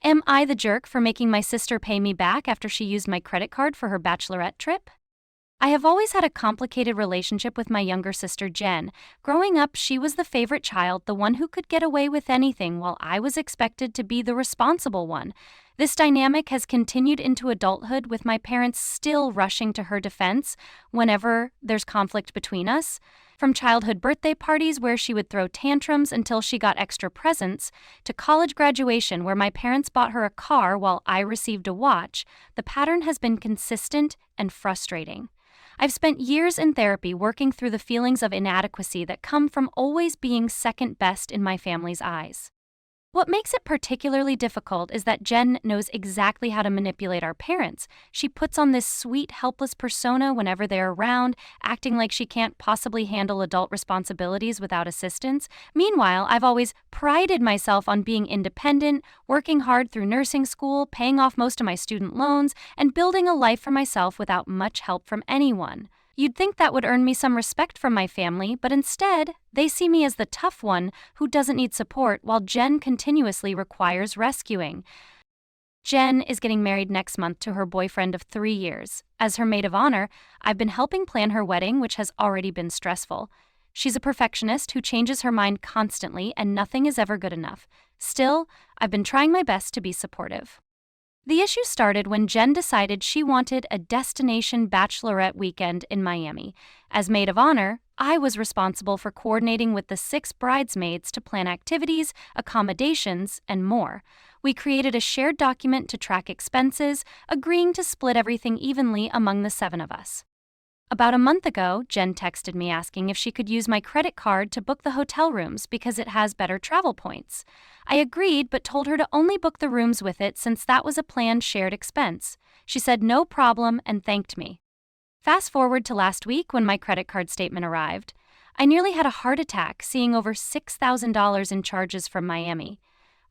Am I the jerk for making my sister pay me back after she used my credit card for her bachelorette trip? I have always had a complicated relationship with my younger sister Jen. Growing up, she was the favorite child, the one who could get away with anything, while I was expected to be the responsible one. This dynamic has continued into adulthood, with my parents still rushing to her defense whenever there's conflict between us. From childhood birthday parties where she would throw tantrums until she got extra presents, to college graduation where my parents bought her a car while I received a watch, the pattern has been consistent and frustrating. I've spent years in therapy working through the feelings of inadequacy that come from always being second best in my family's eyes. What makes it particularly difficult is that Jen knows exactly how to manipulate our parents. She puts on this sweet, helpless persona whenever they're around, acting like she can't possibly handle adult responsibilities without assistance. Meanwhile, I've always prided myself on being independent, working hard through nursing school, paying off most of my student loans, and building a life for myself without much help from anyone. You'd think that would earn me some respect from my family, but instead, they see me as the tough one who doesn't need support, while Jen continuously requires rescuing. Jen is getting married next month to her boyfriend of 3 years. As her maid of honor, I've been helping plan her wedding, which has already been stressful. She's a perfectionist who changes her mind constantly, and nothing is ever good enough. Still, I've been trying my best to be supportive. The issue started when Jen decided she wanted a destination bachelorette weekend in Miami. As maid of honor, I was responsible for coordinating with the 6 bridesmaids to plan activities, accommodations, and more. We created a shared document to track expenses, agreeing to split everything evenly among the 7 of us. About a month ago, Jen texted me asking if she could use my credit card to book the hotel rooms because it has better travel points. I agreed, but told her to only book the rooms with it since that was a planned shared expense. She said no problem and thanked me. Fast forward to last week when my credit card statement arrived. I nearly had a heart attack seeing over $6,000 in charges from Miami.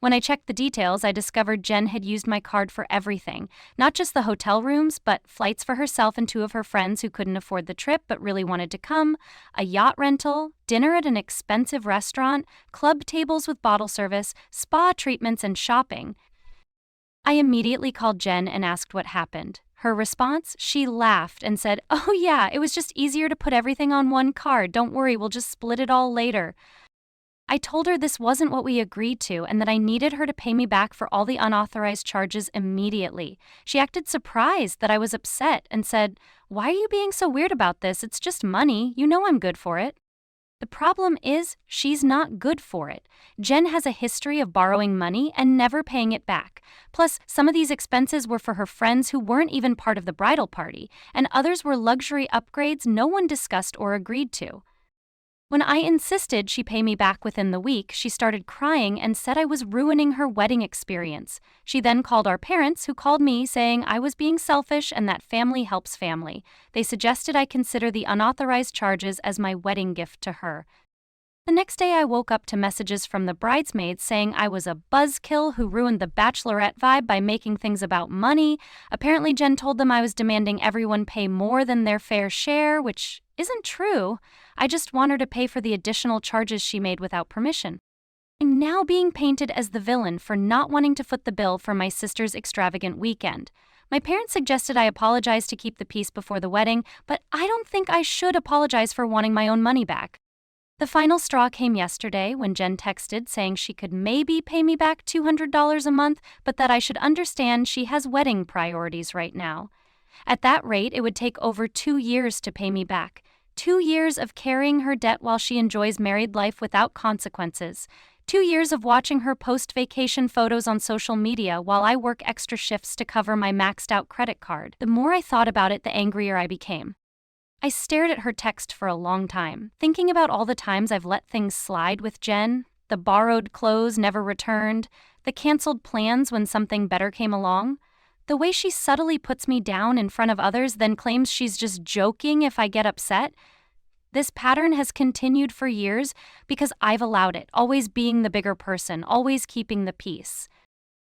When I checked the details, I discovered Jen had used my card for everything, not just the hotel rooms, but flights for herself and 2 of her friends who couldn't afford the trip but really wanted to come, a yacht rental, dinner at an expensive restaurant, club tables with bottle service, spa treatments, and shopping. I immediately called Jen and asked what happened. Her response? She laughed and said, "Oh yeah, it was just easier to put everything on one card. Don't worry, we'll just split it all later." I told her this wasn't what we agreed to and that I needed her to pay me back for all the unauthorized charges immediately. She acted surprised that I was upset and said, "Why are you being so weird about this? It's just money. You know I'm good for it." The problem is, she's not good for it. Jen has a history of borrowing money and never paying it back. Plus, some of these expenses were for her friends who weren't even part of the bridal party, and others were luxury upgrades no one discussed or agreed to. When I insisted she pay me back within the week, she started crying and said I was ruining her wedding experience. She then called our parents, who called me saying I was being selfish and that family helps family. They suggested I consider the unauthorized charges as my wedding gift to her. The next day I woke up to messages from the bridesmaids saying I was a buzzkill who ruined the bachelorette vibe by making things about money. Apparently Jen told them I was demanding everyone pay more than their fair share, which isn't true. I just want her to pay for the additional charges she made without permission. I'm now being painted as the villain for not wanting to foot the bill for my sister's extravagant weekend. My parents suggested I apologize to keep the peace before the wedding, but I don't think I should apologize for wanting my own money back. The final straw came yesterday when Jen texted saying she could maybe pay me back $200 a month, but that I should understand she has wedding priorities right now. At that rate, it would take over 2 years to pay me back. 2 years of carrying her debt while she enjoys married life without consequences. 2 years of watching her post vacation photos on social media while I work extra shifts to cover my maxed out credit card. The more I thought about it, the angrier I became. I stared at her text for a long time, thinking about all the times I've let things slide with Jen, the borrowed clothes never returned, the canceled plans when something better came along. The way she subtly puts me down in front of others, then claims she's just joking if I get upset. This pattern has continued for years because I've allowed it, always being the bigger person, always keeping the peace.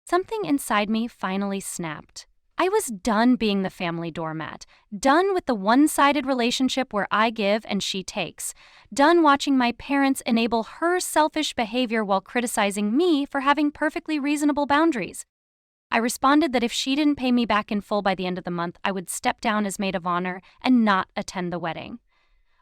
Something inside me finally snapped. I was done being the family doormat, done with the one-sided relationship where I give and she takes, done watching my parents enable her selfish behavior while criticizing me for having perfectly reasonable boundaries. I responded that if she didn't pay me back in full by the end of the month, I would step down as maid of honor and not attend the wedding.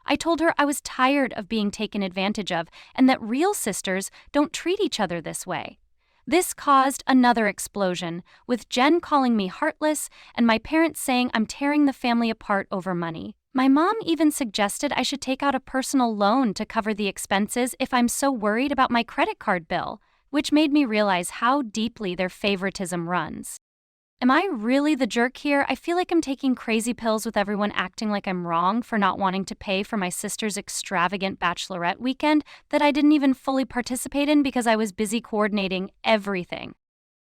I told her I was tired of being taken advantage of and that real sisters don't treat each other this way. This caused another explosion, with Jen calling me heartless and my parents saying I'm tearing the family apart over money. My mom even suggested I should take out a personal loan to cover the expenses if I'm so worried about my credit card bill, which made me realize how deeply their favoritism runs. Am I really the jerk here? I feel like I'm taking crazy pills with everyone acting like I'm wrong for not wanting to pay for my sister's extravagant bachelorette weekend that I didn't even fully participate in because I was busy coordinating everything.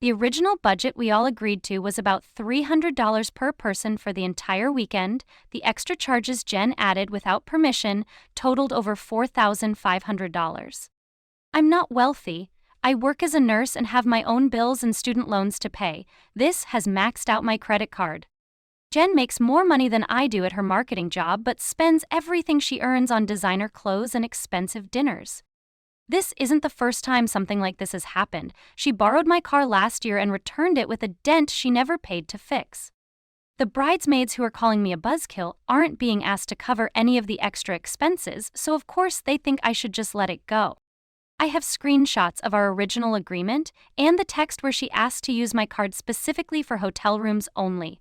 The original budget we all agreed to was about $300 per person for the entire weekend. The extra charges Jen added without permission totaled over $4,500. I'm not wealthy. I work as a nurse and have my own bills and student loans to pay. This has maxed out my credit card. Jen makes more money than I do at her marketing job, but spends everything she earns on designer clothes and expensive dinners. This isn't the first time something like this has happened. She borrowed my car last year and returned it with a dent she never paid to fix. The bridesmaids who are calling me a buzzkill aren't being asked to cover any of the extra expenses, so of course they think I should just let it go. I have screenshots of our original agreement and the text where she asked to use my card specifically for hotel rooms only.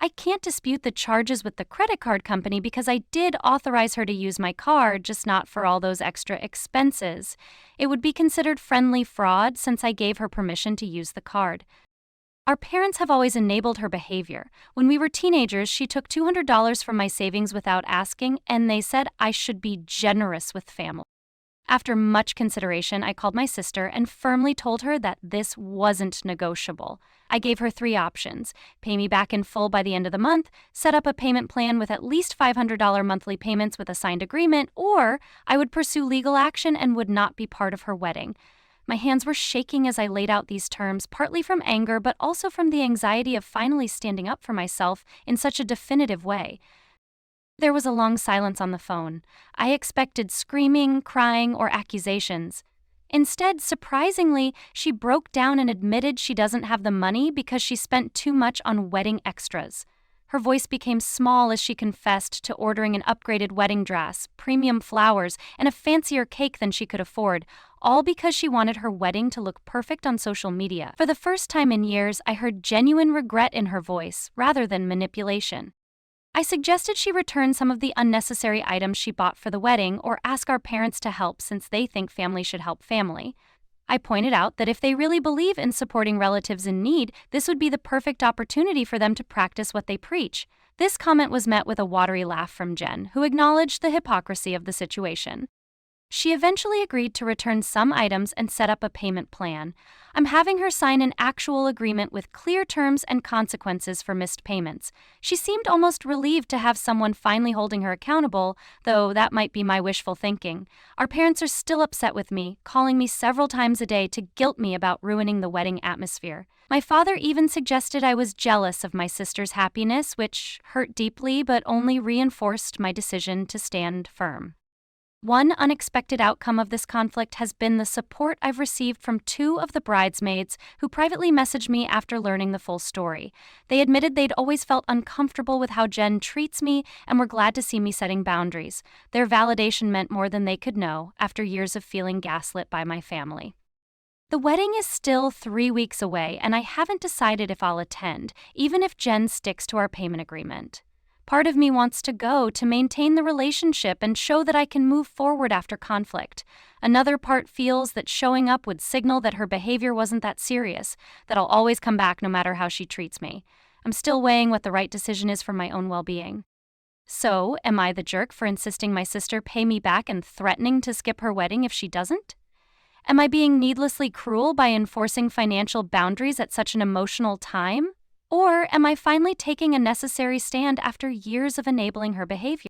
I can't dispute the charges with the credit card company because I did authorize her to use my card, just not for all those extra expenses. It would be considered friendly fraud since I gave her permission to use the card. Our parents have always enabled her behavior. When we were teenagers, she took $200 from my savings without asking, and they said I should be generous with family. After much consideration, I called my sister and firmly told her that this wasn't negotiable. I gave her 3 options: pay me back in full by the end of the month, set up a payment plan with at least $500 monthly payments with a signed agreement, or I would pursue legal action and would not be part of her wedding. My hands were shaking as I laid out these terms, partly from anger but also from the anxiety of finally standing up for myself in such a definitive way. There was a long silence on the phone. I expected screaming, crying, or accusations. Instead, surprisingly, she broke down and admitted she doesn't have the money because she spent too much on wedding extras. Her voice became small as she confessed to ordering an upgraded wedding dress, premium flowers, and a fancier cake than she could afford, all because she wanted her wedding to look perfect on social media. For the first time in years, I heard genuine regret in her voice, rather than manipulation. I suggested she return some of the unnecessary items she bought for the wedding or ask our parents to help since they think family should help family. I pointed out that if they really believe in supporting relatives in need, this would be the perfect opportunity for them to practice what they preach. This comment was met with a watery laugh from Jen, who acknowledged the hypocrisy of the situation. She eventually agreed to return some items and set up a payment plan. I'm having her sign an actual agreement with clear terms and consequences for missed payments. She seemed almost relieved to have someone finally holding her accountable, though that might be my wishful thinking. Our parents are still upset with me, calling me several times a day to guilt me about ruining the wedding atmosphere. My father even suggested I was jealous of my sister's happiness, which hurt deeply but only reinforced my decision to stand firm. One unexpected outcome of this conflict has been the support I've received from 2 of the bridesmaids who privately messaged me after learning the full story. They admitted they'd always felt uncomfortable with how Jen treats me and were glad to see me setting boundaries. Their validation meant more than they could know after years of feeling gaslit by my family. The wedding is still 3 weeks away, and I haven't decided if I'll attend, even if Jen sticks to our payment agreement. Part of me wants to go to maintain the relationship and show that I can move forward after conflict. Another part feels that showing up would signal that her behavior wasn't that serious, that I'll always come back no matter how she treats me. I'm still weighing what the right decision is for my own well-being. So, am I the jerk for insisting my sister pay me back and threatening to skip her wedding if she doesn't? Am I being needlessly cruel by enforcing financial boundaries at such an emotional time? Or am I finally taking a necessary stand after years of enabling her behavior?